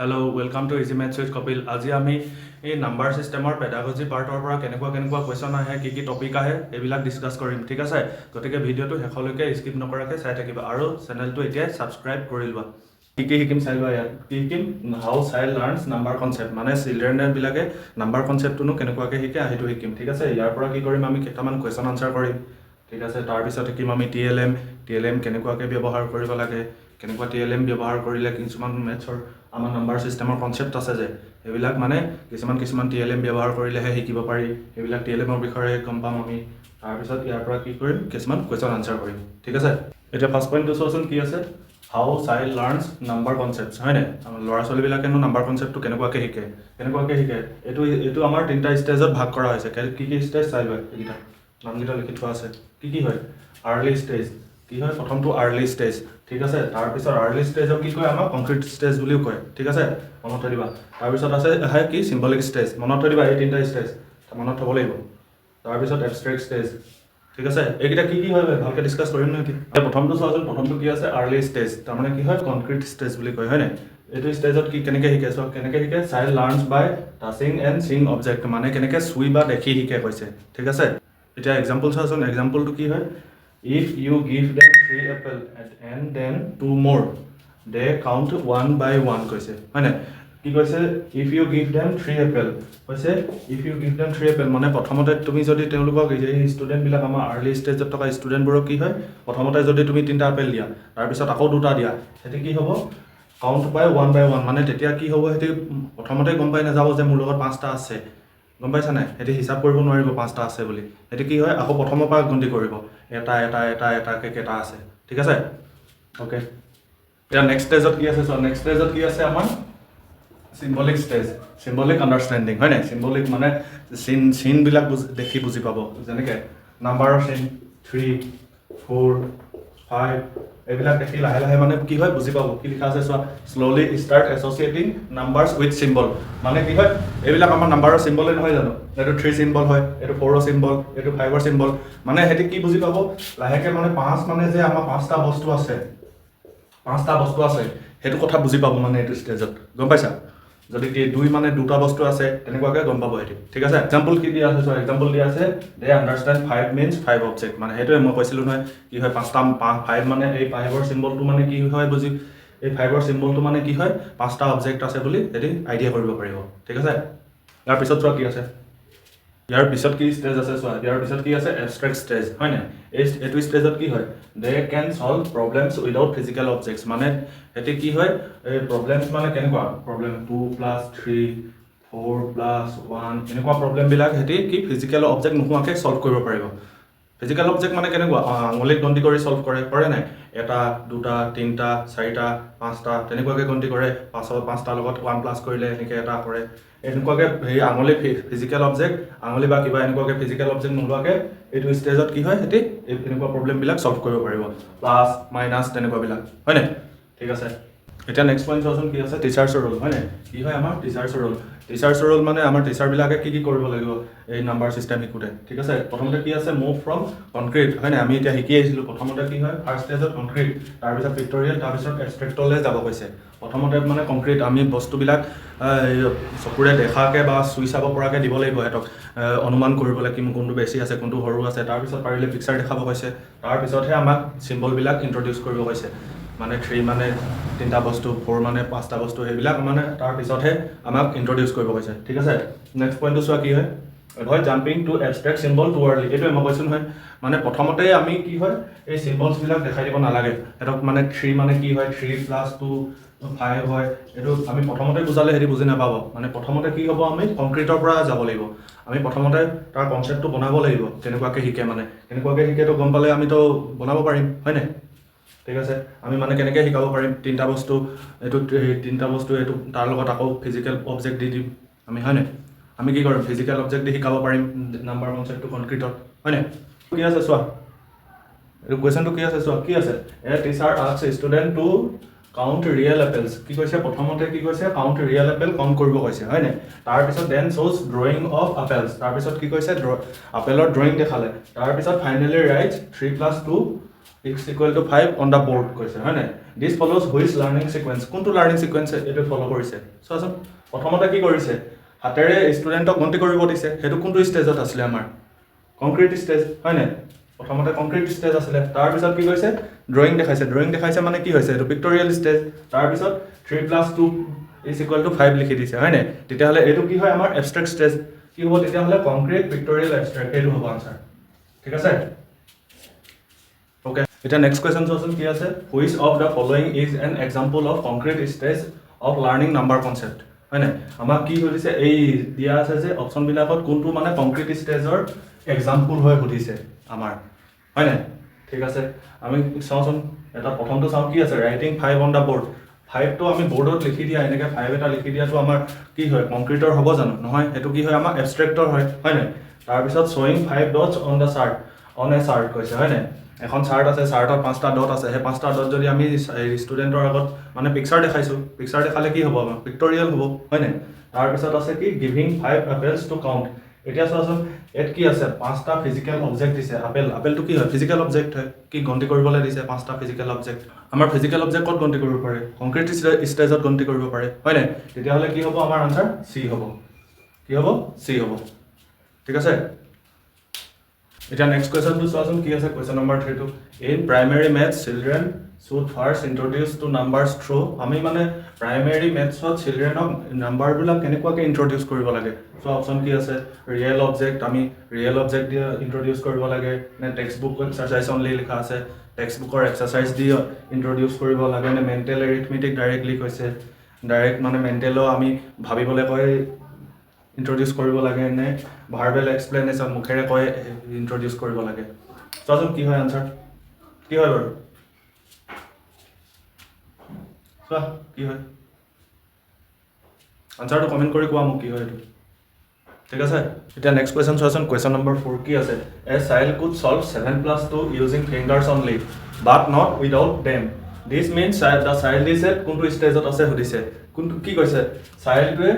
Hello, welcome to Eazy Maths with Kapil. আজি আমি এই নাম্বাৰ সিস্টেমৰ পেডাগজি পাৰ্টৰ পৰা কেনেকুৱা কোৱেশ্চন আহে কি টপিক আহে এইবিলাক ডিসকাস কৰিম ঠিক আছে গতিকে ভিডিওটো শেষলৈকে স্কিপ নকৰাকৈ চাই থাকিবা আৰু চেনেলটো এতিয়া সাবস্ক্ৰাইব কৰি লোৱা কি শিকিম চাই লোৱা ইয়াত কি শিকিম হাউ চাইল্ড লাৰ্নছ নাম্বাৰ কনসেপ্ট মানে চিলড্ৰেন বিলাকে নাম্বাৰ কনসেপ্টটো কেনেকুৱাকৈ শিকে সেইটো শিকিম ঠিক আছে ইয়াৰ পৰা কি কৰিম আমি কেইটামান কোৱেশ্চন আনসাৰ কৰিম ঠিক আছে তাৰ পিছত শিকিম আমি TLM কেনেকুৱাকৈ ব্যৱহাৰ কৰিব লাগে কেনেকুৱা TLM ব্যৱহাৰ কৰিলে কিছুমান মেথছৰ আমাৰ নাম্বাৰ সিস্টেমৰ কনসেপ্ট আছে যে এইবিলাক মানে কিছুমান TLM ব্যৱহাৰ কৰিলেহে শিকিব পাৰি এইবিলাক TLMৰ বিষয়ে গম পাম আমি তাৰ পিছত ইয়াৰ পৰা কি কৰিম কিছুমান কোৱেশ্চন আনসাৰ কৰিম ঠিক আছে এতিয়া ফাৰ্স্ট পইণ্টটো চোৱাচোন কি আছে হাউ চাইল্ড লাৰ্নছ নাম্বাৰ কনসেপ্টছ হয়নে ল'ৰা ছোৱালীবিলাকেনো নাম্বাৰ কনসেপ্টটো কেনেকুৱাকৈ শিকে এইটো আমাৰ তিনিটা ষ্টেজত ভাগ কৰা হৈছে কি ষ্টেজ চাই লোৱা এইকেইটা নামকেইটা লিখি থোৱা আছে কি হয় আৰ্লি ষ্টেজ কি হয় প্ৰথমটো আৰ্লি ষ্টেজ ঠিক আছে তাৰ পিছত আৰ্লি ষ্টেজক কি কয় আমাৰ কনক্ৰিট ষ্টেজ বুলিও কয় ঠিক আছে মনত থৈবা তাৰ পিছত আছে কি সিম্বলিক ষ্টেজ মনত থৈবা এই তিনিটা ষ্টেজ মনত থব লাগিব তাৰ পিছত এবষ্ট্ৰেক্ট ষ্টেজ ঠিক আছে এইকেইটা কি হয় ভালকৈ ডিসকাস কৰিম নেকি প্ৰথমটো চোৱাচোন প্ৰথমটো কি আছে আৰ্লি ষ্টেজ তাৰ মানে কি হয় কনক্ৰিট ষ্টেজ বুলি কয় হয় নাই এইটো ষ্টেজত কি কেনেকৈ শিকে সব কেনেকৈ শিকে child learns by touching and seeing object মানে কেনেকৈ চুই বা দেখি শিকে কৈছে ঠিক আছে এতিয়া এক্সাম্পল চাওচোন এক্সাম্পলটো কি হয় if you give them 3 apples and then 2 more they count 1 by 1 কৈছে হয় না কি কৈছে if you give them 3 apples কৈছে if you give them 3 apples মানে প্ৰথমতে তুমি যদি তেওঁলোকক এই ষ্টুডেন্ট বিলাক আমাৰ আৰ্লি ষ্টেজত থকা ষ্টুডেন্ট বোৰক কি হয় প্ৰথমতে যদি তুমি 3টা আপেল দিয়া তাৰ পিছত আকৌ 2টা দিয়া হেতি কি হ'ব কাউন্ট বাই 1 by 1 মানে তেতিয়া কি হ'ব হেতি প্ৰথমতে গম পাই না যাব যে মোৰ লগত 5টা আছে গম পাইছা নাই হেতি হিসাব কৰিব নোৱাৰিব 5টা আছে বুলি হেতি কি হয় আকৌ প্ৰথমৰ পৰা গন্তি কৰিব এটা কেটা আছে ঠিক আছে ওকে এতিয়া নেক্সট ষ্টেজত কি আছে নেক্সট ষ্টেজত কি আছে আমাৰ সিম্বলিক ষ্টেজ সিম্বলিক আন্ডাৰষ্টেণ্ডিং হয় নাই সিম্বলিক মানে চিন বিলাক দেখি বুজি পাব যেনেকৈ নাম্বাৰৰ চিন 3 4 5 এইবিলাক দেখি লাহে লাহে মানে কি হয় বুজি পাব কি লিখা আছে চোৱা slowly start associating numbers with symbol মানে কি হয় এইবিলাক আমাৰ নাম্বাৰৰ সিম্বলে নহয় জানো এইটো 3 সিম্বল হয় এইটো 4 ৰ সিম্বল এইটো 5 ৰ সিম্বল মানে হেতি কি বুজি পাব লাহেকে মানে 5 মানে যে আমাৰ 5টা বস্তু আছে হেতু কথা বুজি পাব মানে এইটো ষ্টেজত গম পাইছা যদি 2 মানে 2টা বস্তু আছে তেনেকুৱাকৈ গম পাব হেতি ঠিক আছে এক্সাম্পল কি দিয়া আছে এক্সাম্পল দিয়া আছে দে আন্ডাৰষ্টেণ্ড 5 means 5 অবজেক্ট মানে হেতুৱে মই কৈছিলো নহয় কি হয় 5 মানে এই 5 ৰ সিম্বলটো মানে কি হয় বুজি এই 5 ৰ সিম্বলটো মানে কি হয় 5টা অবজেক্ট আছে বুলি হেতি আইডিয়া কৰিব পাৰিব ঠিক আছে ইয়াৰ পিছত চোৱা কি আছে ইয়াৰ পিছত কি ষ্টেজ আছে চোৱা ইয়াৰ পিছত কি আছে এবষ্ট্ৰেক্ট ষ্টেজ হয় না এইটো ষ্টেজত কি হয় they can solve problems without physical objects মানে এতে কি হয় এই প্ৰবলেমছ মানে কেনেকুৱা প্ৰবলেম 2 + 3 4 + 1 এনেকুৱা প্ৰবলেম বিলাক হেতি কি ফিজিক্যাল অবজেক্ট নোহোৱাকৈ সলভ কৰিব পাৰিব ফিজিক্যাল অবজেক্ট মানে কেনেকুৱা আঙুলিত গন্তি কৰি সলভ কৰে নাই এটা দুটা তিনটা চাৰিটা পাঁচটা তেনেকুৱাকৈ গন্তি কৰে পাঁচটা লগত 1 প্লাস কৰিলে এনেকৈ এটা কৰে এনেকুৱাকৈ এই আঙুলি ফিজিক্যাল অবজেক্ট আঙুলি বা কিবা এনেকুৱাকৈ ফিজিক্যাল অবজেক্ট নোলোৱাকৈ এইটো ষ্টেজত কি হয় হেতি এনেকুৱা প্ৰবলেম বিলাক সলভ কৰিব পাৰিব প্লাস মাইনাস তেনেকুৱা বিলাক হয় নাই ঠিক আছে এটা নেক্সট পইণ্ট চোৱাচোন কি আছে টিচাৰ্ছৰ ৰোল হয় নাই কি হয় আমাৰ টিচাৰ্ছৰ ৰোল মানে আমাৰ টিচাৰ বিলাকে কি কৰিব লাগিব এই নাম্বাৰ সিস্টেম শিকোতে ঠিক আছে প্ৰথমতে কি আছে মুভ ফ্ৰম কনক্ৰিট হয় নাই আমি এতিয়া শিকি আহিছিলো প্ৰথমতে কি হয় ফাৰ্স্ট ষ্টেজত কনক্ৰিট তাৰ পিছত পিক্টৰিয়েল তাৰ পিছত এবষ্ট্ৰেক্টলৈ যাব কৈছে প্ৰথমতে মানে কনক্ৰিট আমি বস্তুবিলাক চকুৰে দেখাকে বা চুই চাব পৰাকৈ দিব লাগিব হেতক অনুমান কৰিবলৈ কি কোনটো বেছি আছে কোনটো সৰু আছে তাৰ পিছত পাৰিলে পিকচাৰ দেখাব কৈছে তাৰ পিছতহে আমাক সিম্বল বিলাক ইন্ট্ৰোডিউস কৰিব কৈছে মানে 3 মানে 3টা বস্তু 4 মানে 5টা বস্তু হেবিলাক মানে তাৰ পিছতহে আমাক ইন্ট্ৰোডিউস কৰিব কৈছে ঠিক আছে নেক্সট পইণ্টটো চোৱা কি হয় avoid jumping to abstract symbol too early এইটো মই কৈছো নহয় মানে প্ৰথমতে আমি কি হয় এই সিম্বলছ বিলাক দেখাই দিব নালাগে এটক মানে 3 মানে কি হয় 3 + 2 5 হয় এটো আমি প্ৰথমতে বুজালে হেৰি বুজি নাপাব মানে প্ৰথমতে কি হ'ব আমি কনক্ৰিটৰ পৰা যাব লাগিব আমি প্ৰথমতে তাৰ কনসেপ্টটো বনাব লাগিব কেনেকুৱাকৈ শিকে মানে কেনেকুৱাকৈ শিকেটো গম পালে আমি তো বনাব পাৰিম হয় নাই ঠিক আছে আমি মানে কেনেকৈ শিকাব পাৰিম 3টা বস্তু এটো তাৰ লগত আকৌ ফিজিক্যাল অবজেক্ট দি দিম আমি হয় নাই আমি কি কৰিম ফিজিক্যাল অবজেক্ট দি শিকাব পাৰিম নাম্বাৰ কনসেপ্টটো কনক্ৰিটত হয় নাই কি আছে চোৱা এই কোৱেশ্চনটো কি আছে চোৱা কি আছে a teacher ask student to count real apples কি কৈছে প্ৰথমতে কি কৈছে কাউন্ট ৰিয়েল এপেল কাউন্ট কৰিব কৈছে হয় নাই তাৰ পিছত দেন শোজ ড্ৰয়িং অফ আপেলছ তাৰ পিছত কি কৈছে আপেলৰ ড্ৰয়িং দেখালে তাৰ পিছত finally right 3 + 2 = 5 on the board কৈছে হয় নাই দিছ ফলোজ হুইচ লাৰ্ণিং সিকুৱেন্স কোনটো লাৰ্ণিং সিকুৱেন্স এইটো ফলো কৰিছে চোৱাচোন প্ৰথমতে কি কৰিছে হাতেৰে ষ্টুডেণ্টক গন্তি কৰিব দিছে সেইটো কোনটো ষ্টেজত আছিলে আমাৰ কংক্ৰিট ষ্টেজ হয় নাই প্ৰথমতে কংক্ৰিট ষ্টেজ আছিলে তাৰ পিছত কি কৈছে ড্ৰয়িং দেখাইছে মানে কি হৈছে এইটো পিক্টৰিয়েল ষ্টেজ তাৰ পিছত 3 + 2 = 5 লিখি দিছে হয় নাই তেতিয়াহলে এইটো কি হয় আমাৰ এবষ্ট্ৰেক্ট ষ্টেজ কি হ'ব তেতিয়াহলে কংক্ৰিট পিক্টৰিয়েল এবষ্ট্ৰেক্ট এইটো হ'ব আনসাৰ ঠিক আছে ওকে এটা নেক্সট কোৱেশ্চন চোৱাচোন কি আছে which of the following is an example of concrete stage of learning number concept হয় নাই আমাক কি কৰিছে এই দিয়া আছে যে অপচন বিলাকত কোনটো মানে কংক্ৰিট ষ্টেজৰ এক্সাম্পল হয় সুধিছে আমাৰ হয় নাই ঠিক আছে আমি চাওচোন এটা প্ৰথমটো চাও কি আছে ৰাইটিং 5 অন দা বোৰ্ড 5 টো আমি বোৰ্ডত লিখি দিয়া এনেকে 5 এটা লিখি দিয়াটো আমাৰ কি হয় কংক্ৰিটৰ হ'ব জানো নহয় এটো কি হয় আমাৰ এবষ্ট্ৰেক্টৰ হয় নাই তাৰ পিছত showing 5 dots on the chart on a chart কৈছে হয় নাই এখন চাৰ্ট আছে চাৰ্টত 5টা ডট আছে হে 5টা ডট যদি আমি ষ্টুডেন্টৰ আগত মানে পিকচাৰ দেখাইছো পিকচাৰ দেখালে কি হ'ব আমাৰ পিক্টৰিয়েল হ'ব হয় নাই তাৰ পিছত আছে কি giving 5 apples to count এতিয়া চোৱাচোন এত কি আছে 5টা ফিজিক্যাল অবজেক্ট দিছে আপেলটো কি হয় ফিজিক্যাল অবজেক্ট হয় কি গন্তি কৰিবলৈ দিছে 5টা ফিজিক্যাল অবজেক্ট আমাৰ ফিজিক্যাল অবজেক্ট কত গন্তি কৰিব পাৰে কংক্ৰিট ষ্টেজত গন্তি কৰিব পাৰে হয় নাই তেতিয়াহলে কি হ'ব আমাৰ আনসাৰ সি হ'ব কি হ'ব সি হ'ব ঠিক আছে এটা নেক্সট কোৱেশ্চন টু চোৱাচোন কি আছে question number 3 two in primary maths children should first introduce to numbers through আমি মানে প্ৰাইমাৰী ম্যাথছত চিলড্ৰেনক নাম্বাৰ বিলাক কেনেকুৱাকৈ ইন্ট্ৰোডিউস কৰিব লাগে সো অপচন কি আছে ৰিয়েল অবজেক্ট আমি ৰিয়েল অবজেক্ট দি ইন্ট্ৰোডিউস কৰিব লাগে নে টেক্সট বুক এক্সাৰসাইজ অনলি লিখা আছে টেক্সট বুকৰ এক্সাৰসাইজ দি ইন্ট্ৰোডিউস কৰিব লাগে নে মেন্টেল এৰিথমেটিক ডাইৰেক্টলি কৈছে ডাইৰেক্ট মানে মেন্টেলো আমি ভাবিবলৈ কয় ইন্ট্ৰোডিউস কৰিব লাগে নে ভাৰ্বেল এক্সপ্লেনেশ্যন মুখেৰে কয় ইন্ট্ৰোডিউস কৰিব লাগে চোৱাচোন কি হয় আনসাৰ কি হয় বাৰু কি হয় আনসাৰটো কমেন্ট কৰি কোৱা মোক কি হয় এটো ঠিক আছে এটা নেক্সট কোৱেশ্চন চোৱাচোন কোৱেশ্চন নম্বৰ 4 কি আছে a child could solve 7 + 2 using fingers only but not without them this means the child is at কোনটো ষ্টেজত আছে সুধিছে কোনটো কি কৈছে চাইল্ডটোৱে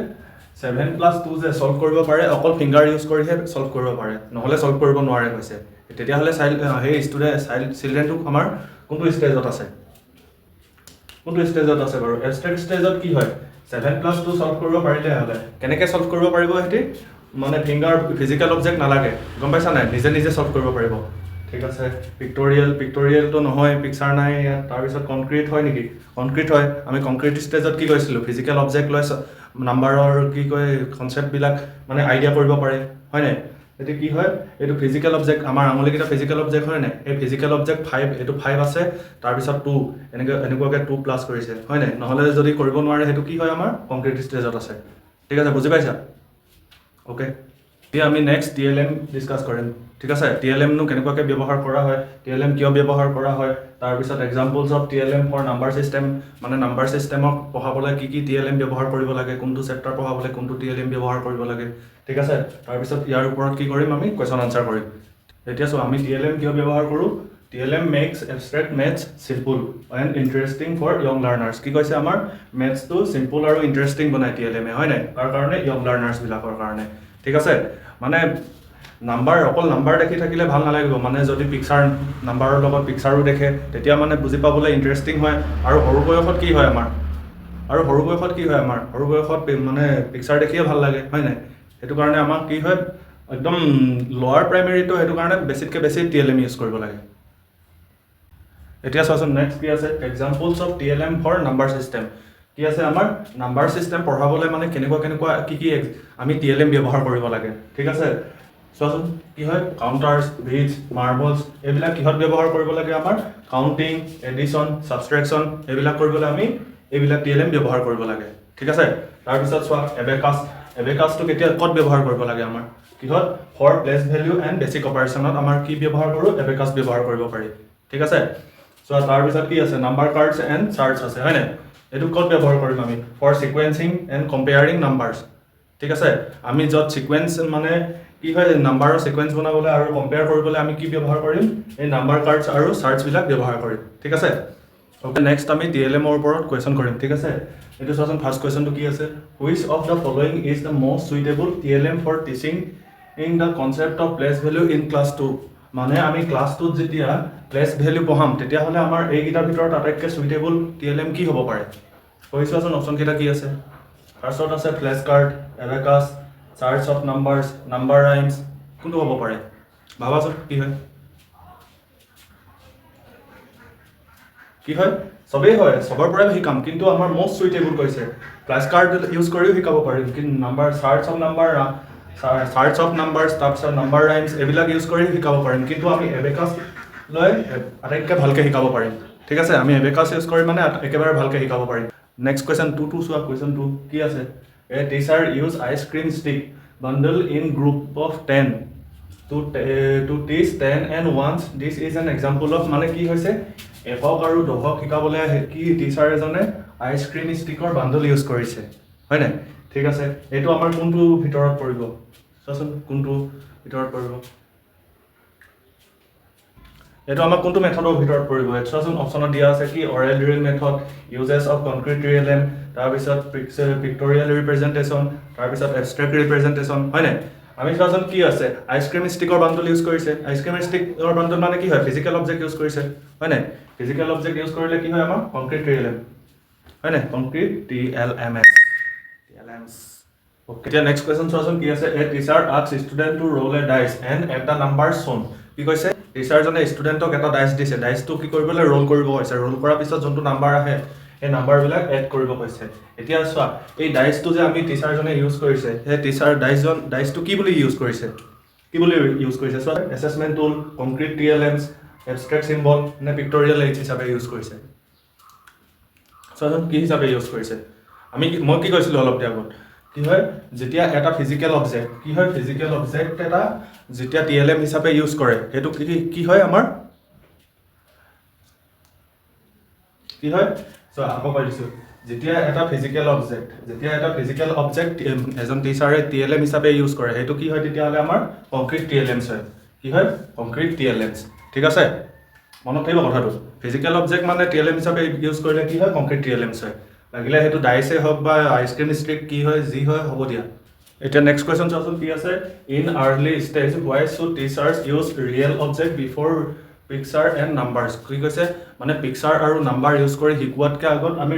7 + 2 যে সলভ কৰিব পাৰে অকল ফিংগাৰ ইউজ কৰিহে সলভ কৰিব পাৰে নহলে সলভ কৰিব নোৱাৰে কৈছে তেতিয়া হলে চাইল্ড হে ষ্টুডেন্ট চাইল্ড চিলড্ৰেনটো আমাৰ কোনটো ষ্টেজত আছে কোনটো ষ্টেজত আছে বাৰু এবষ্ট্ৰেক্ট ষ্টেজত কি হয় 7 + 2 সলভ কৰিব পাৰিলে হলে কেনেকৈ সলভ কৰিব পাৰিব হেতি মানে ফিংগাৰ ফিজিক্যাল অবজেক্ট নালাগে গম পাইছা নাই নিজে নিজে সলভ কৰিব পাৰিব ঠিক আছে পিক্টৰিয়েল তো নহয় পিকচাৰ নাই তাৰ পিছত কংক্ৰিট হয় নেকি কংক্ৰিট হয় আমি কংক্ৰিট ষ্টেজত কি কৈছিলো ফিজিক্যাল অবজেক্ট লৈ নাম্বাৰৰ কি কয় কনসেপ্ট বিলাক মানে আইডিয়া কৰিব পাৰে হয় নাই এটো কি হয় এটো ফিজিক্যাল অবজেক্ট আমাৰ আঙুলিকেটা ফিজিক্যাল অবজেক্ট হয় নাই এই ফিজিক্যাল অবজেক্ট 5 এটো 5 আছে তাৰ পিছত 2 এনেকুৱাকে 2 প্লাস কৰিছে হয় নাই নহলে যদি কৰিব নোৱাৰে হেতু কি হয় আমাৰ কংক্ৰিট ষ্টেজত আছে ঠিক আছে বুজি পাইছা ওকে এতিয়া আমি নেক্সট D.El.Ed ডিসকাস কৰিম ঠিক আছে D.El.Ed নো কেনেকুৱাকে ব্যৱহাৰ কৰা হয় D.El.Ed কিয় ব্যৱহাৰ কৰা হয় তাৰ পিছত examples of D.El.Ed for number system মানে নাম্বাৰ সিস্টেমক পঢ়াবলৈ কি D.El.Ed ব্যৱহাৰ কৰিব লাগে কোনটো চেপ্টাৰ পঢ়াবলৈ কোনটো D.El.Ed ব্যৱহাৰ কৰিব লাগে ঠিক আছে তাৰ পিছত ইয়াৰ ওপৰত কি কৰিম আমি কোৱেশ্চন আনসাৰ কৰিম এতিয়া সো আমি D.El.Ed কিয় ব্যৱহাৰ কৰো D.El.Ed makes abstract maths simple and interesting for young learners কি কৈছে আমাৰ maths টো simple আৰু interesting বনাই D.El.Ed হয় নাই তাৰ কাৰণে young learners বিলাকৰ কাৰণে ঠিক আছে মানে নাম্বাৰ অকল নাম্বাৰ দেখি থাকিলে ভাল নালাগিব মানে যদি পিকচাৰ নাম্বাৰৰ লগত পিকচাৰো দেখে তেতিয়া মানে বুজি পাবলৈ ইন্টাৰেষ্টিং হয় আৰু সৰু বয়সত কি হয় আমাৰ সৰু বয়সত মানে পিকচাৰ দেখিয়ে ভাল লাগে হয় নাই এটো কাৰণে আমাক কি হয় একদম লোৱাৰ প্ৰাইমাৰী তো এটো কাৰণে বেছিতকে বেছি D.El.Ed ইউজ কৰিব লাগে এতিয়া চাওচোন নেক্সট কি আছে examples of D.El.Ed for number system কি আছে আমাৰ নাম্বাৰ সিস্টেম পঢ়াবলৈ মানে কেনেকুৱা কি আমি D.El.Ed ব্যৱহাৰ কৰিব লাগে ঠিক আছে চাওচোন কি হয় কাউন্টাৰ্স ব্ৰিজ মাৰ্বলস এবিলাক কিহত ব্যৱহাৰ কৰিব লাগে আমাৰ কাউন্টিং এডিশন সাবট্ৰেকশন এবিলাক কৰিবলৈ আমি এবিলাক D.El.Ed ব্যৱহাৰ কৰিব লাগে ঠিক আছে তাৰ পিছত চোৱা এবেকাস তো কেতিয়া কত ব্যৱহাৰ কৰিব লাগে আমাৰ কিহত for place value and basic অপাৰেশনত আমাৰ কি ব্যৱহাৰ কৰো এবেকাস ব্যৱহাৰ কৰিব পাৰি ঠিক আছে সো তাৰ পিছত কি আছে নাম্বাৰ কাৰ্ডস এন্ড চাৰ্টস আছে হয় না এটো কত ব্যৱহাৰ কৰিম আমি ফৰ সিকুৱেন্সিং এন্ড কম্পেয়াৰিং নাম্বাৰস ঠিক আছে আমি যত সিকুৱেন্স মানে কি হয় নাম্বাৰৰ সিকুৱেন্স বনাবলৈ আৰু কম্পেয়াৰ কৰিবলৈ আমি কি ব্যৱহাৰ কৰিম এই নাম্বাৰ কাৰ্ডস আৰু চাৰ্টস বিলাক ব্যৱহাৰ কৰিম ঠিক আছে ওকে নেক্সট আমি D.El.Ed ৰ ওপৰত কোৱেশ্চন কৰিম ঠিক আছে এটো চাচোন ফাৰ্স্ট কোৱেশ্চনটো কি আছে which of the following is the most suitable D.El.Ed for teaching in the concept of place value in class 2 মানে আমি ক্লাছ 2 যেতিয়া প্লেস ভ্যালু পঢ়াম তেতিয়াহ'লে আমাৰ এইকেইটাৰ ভিতৰত আটাইতকৈ সুইটেবল TLM কি হ'ব পাৰে কৈছোৱাচোন অপচন কেইটা কি আছে ফাৰ্ষ্টত আছে flash card abacus charts of numbers number rhymes কোনটো হ'ব পাৰে ভাবাচোন কি হয় সবেই হয় সবৰ পৰাই শিকাম কিন্তু আমাৰ মোস্ট সুইটেবল কৈছে ফ্লেশ কাৰ্ড ইউজ কৰিও শিকাব পাৰিম কিন্তু নাম্বাৰ চাৰ্টছ অফ নাম্বাৰছ তাৰপিছত নাম্বাৰ ৰাইমছ এইবিলাক ইউজ কৰি শিকাব পাৰিম কিন্তু আমি এবেকাছ লৈ আটাইতকৈ ভালকৈ শিকাব পাৰিম ঠিক আছে আমি এবেকাছ ইউজ কৰি মানে একেবাৰে ভালকৈ শিকাব পাৰিম নেক্সট কুৱেশ্যন 2 চোৱা কুৱেশ্যন 2 কি আছে a teacher use ice cream stick bundle in group of 10 to teach 10 and once this is an example of মানে কি হৈছে একক আৰু দহক শিকাবলৈ কি টিচাৰ এজনে আইচক্ৰীম ষ্টিকৰ বান্ডল ইউজ কৰিছে হয় নাই ঠিক আছে এইটো আমাৰ কোনটো ভিতৰত পৰিব চোৱাচোন কোনটো ভিতৰত পৰিব এইটো আমাৰ কোনটো মেথডৰ ভিতৰত পৰিব চোৱাচোন অপচনত দিয়া আছে কি oral real method uses of concrete realm তাৰপিছত পিক্টৰিয়েল ৰিপ্ৰেজেন্টেশ্যন তাৰপিছত এবষ্ট্ৰেক্ট ৰিপ্ৰেজেন্টেশ্যন হয় নাই আমি চোৱাচোন কি আছে আইচক্ৰীম ষ্টিকৰ বান্ডল ইউজ কৰিছে আইচক্ৰীম ষ্টিকৰ বান্ডল মানে কি হয় ফিজিকেল অবজেক্ট ইউজ কৰিছে হয় নাই ফিজিকেল অবজেক্ট ইউজ কৰিলে কি হয় আমাৰ কনক্ৰিট ৰিয়েলএম হয় নাই কনক্ৰিট DLMS okay এতিয়া নেক্সট কোৱেশ্চন চোৱাচোন কি আছে a teacher ask student to roll a dice and at the number shown কি কৈছে টিচাৰজনে ষ্টুডেণ্টক এটা ডাইচ দিছে ডাইচটো কি কৰিবলৈ ৰোল কৰিব কৈছে ৰোল কৰাৰ পিছত যোনটো নাম্বাৰ আহে এই নাম্বাৰবিলাক এড কৰিব কৈছে এতিয়া চোৱা এই ডাইচটো যে আমি টিচাৰজনে ইউজ কৰিছে সেই টিচাৰ ডাইচটো কি বুলি ইউজ কৰিছে চোৱা এছেছমেণ্ট টুল কনক্ৰিট TLMs এবষ্ট্ৰেক্ট চিম্বল নে পিক্টৰিয়েল এইডছ হিচাপে ইউজ কৰিছে চোৱাচোন কি হিচাপে ইউজ কৰিছে মই কি কৈছিলোঁ অলপ দেৰি আগত কি হয় যেতিয়া এটা ফিজিকেল অবজেক্ট কি হয় ফিজিকেল অবজেক্ট এটা যেতিয়া TLM হিচাপে ইউজ কৰে সেইটো কি হয় আমাৰ কি হয় সো আকৌ কৈছো যেতিয়া এটা ফিজিকেল অবজেক্ট এজন টিচাৰে TLM হিচাপে ইউজ কৰে সেইটো কি হয় তেতিয়াহ'লে আমাৰ কনক্ৰিট TLMs হয় কি হয় কনক্ৰিট TLMs ঠিক আছে মনত থাকিব কথাটো ফিজিকেল অবজেক্ট মানে TLM হিচাপে ইউজ কৰিলে কি হয় কনক্ৰিট TLMs হয় লাগিলে হেতু ডাইসে হক বা আইসক্রিম স্টিক কি হয় জি হয় হ'ব দিয়া এটা নেক্সট কোৱেশ্চন চাওচোন কি আছে in early stage why should teachers use real object before picture and numbers কি কৈছে মানে পিকচাৰ আৰু নাম্বাৰ ইউজ কৰি শিকোৱাতকৈ আগত আমি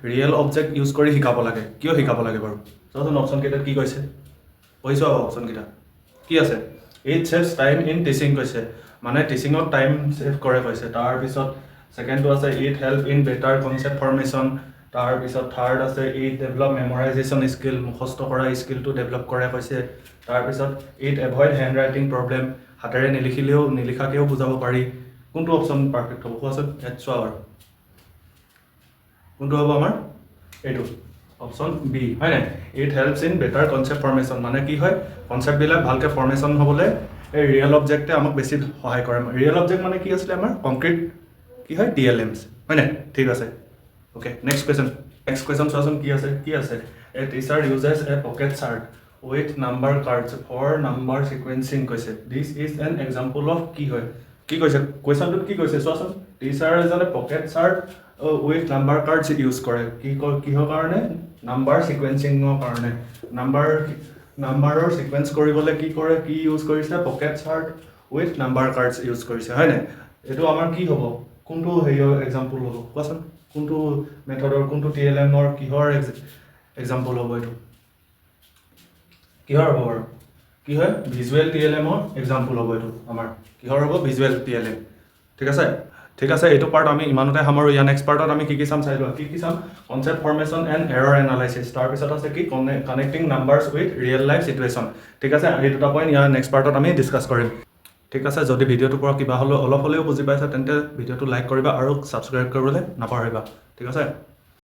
ৰিয়েল অবজেক্ট ইউজ কৰি শিকাব লাগে কিয় শিকাব লাগে বাৰু চাওচোন অপচন কেইটা কি কৈছে পঢ়িছো অপচন কেইটা কি আছে it saves time in teaching কৈছে মানে টিচিংত টাইম সেভ কৰে কৈছে তাৰ পিছত সেকেন্ডটো আছে it help in better concept formation তাৰ পিছত থাৰ্ড আছে it develop memorization skill মুখস্থ কৰা স্কিলটো ডেভেলপ কৰে কৈছে তাৰ পিছত it avoid handwriting problem হাতেৰে নিলিখাকেও বুজাব পাৰি কোনটো অপচন পাৰফেক্ট হ'ব কোৱাচোন এটছ আৱাৰ কোনটো হ'ব আমাৰ এইটো অপচন বি হয় নাই it helps in better concept formation মানে কি হয় কনসেপ্ট বিলাক ভালকে ফৰ্মেশন হ'বলে এই ৰিয়েল অবজেক্টে আমাক বেছি সহায় কৰে ৰিয়েল অবজেক্ট মানে কি আছিল আমাৰ কনক্ৰিট কি হয় DLMs হয় নাই ঠিক আছে okay next question চোৱাচোন কি আছে a teacher uses a pocket chart with number cards for number sequencing কৈছে this is an example of কি হয় কি কৈছে কোৱেশ্চনটো কি কৈছে চোৱাচোন টিচাৰ এজনে pocket chart with number cards use কৰে কিহৰ কাৰণে নাম্বাৰ সিকুৱেন্সিংৰ কাৰণে নাম্বাৰৰ সিকুৱেন্স কৰিবলৈ কি ইউজ কৰিছে pocket chart with number cards use কৰিছে হয় নাই এটো আমাৰ কি হ'ব কোনটো হেয়ৰ এক্সাম্পল হ'ব কোৱাচোন কোনটো মেথডৰ কোনটো TLM ৰ কিহৰ এক্সাম্পল হ'ব এটো কিহৰ হ'ব বাৰু কি হয় ভিজুৱেল TLM ৰ এক্সাম্পল হ'ব এটো আমাৰ কিহৰ হ'ব ভিজুৱেল TLM ঠিক আছে এটো পাৰ্ট আমি ইমানতে হামৰো ইয়া নেক্সট পাৰ্টত আমি কি চাম চাই লোৱা কি চাম concept formation and error analysis তাৰ পিছত আছে কি connecting নাম্বাৰস with real life situation ঠিক আছে এই দুটা পইণ্ট ইয়া নেক্সট পাৰ্টত আমি ডিসকাস কৰিম ঠিক আছে যদি ভিডিওটোৰ পৰা কিবা হলো অলপ হলেও বুজি পাইছা তেন্তে ভিডিওটো লাইক কৰিবা আৰু সাবস্ক্ৰাইব কৰিবলৈ নাপাহৰিবা ঠিক আছে